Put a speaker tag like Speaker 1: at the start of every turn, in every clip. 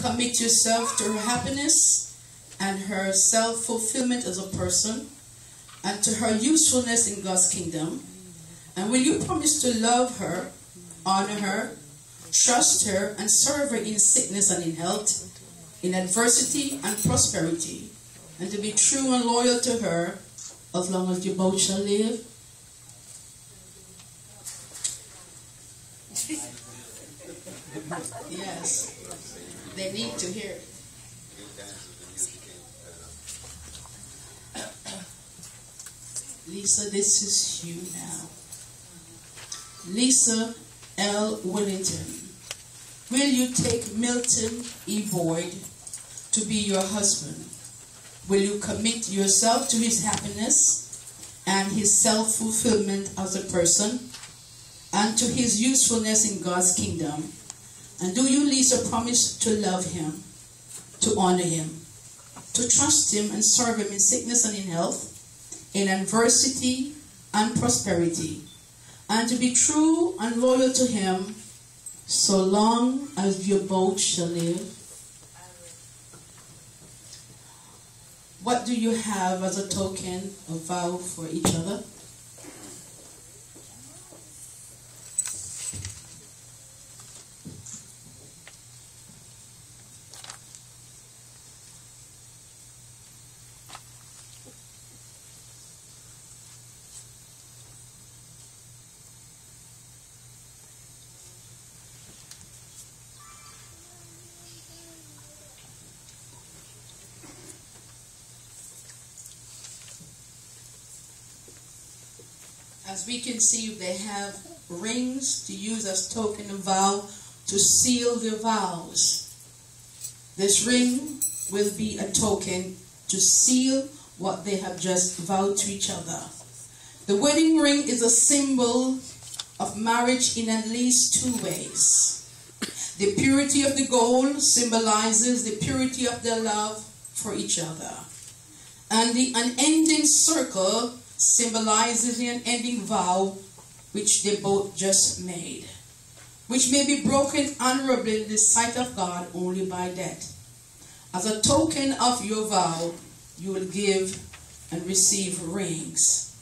Speaker 1: commit yourself to her happiness and her self-fulfillment as a person and to her usefulness in God's kingdom? And will you promise to love her, honor her, trust her, and serve her in sickness and in health, in adversity and prosperity, and to be true and loyal to her as long as you both shall live? Yes, they need to hear it. Lisa, this is you now. Lisa L. Willington, will you take Milton E. Boyd to be your husband? Will you commit yourself to his happiness and his self-fulfillment as a person and to his usefulness in God's kingdom? And do you, Lisa, promise to love him, to honor him, to trust him and serve him in sickness and in health, in adversity and prosperity, and to be true and loyal to him so long as you both shall live? What do you have as a token of vow for each other? As we can see, they have rings to use as token of vow to seal their vows. This ring will be a token to seal what they have just vowed to each other. The wedding ring is a symbol of marriage in at least two ways. The purity of the gold symbolizes the purity of their love for each other. And the unending circle symbolizes the unending vow which they both just made, which may be broken honorably in the sight of God only by death. As a token of your vow, you will give and receive rings.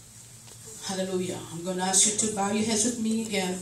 Speaker 1: Hallelujah. I'm going to ask you to bow your heads with me again.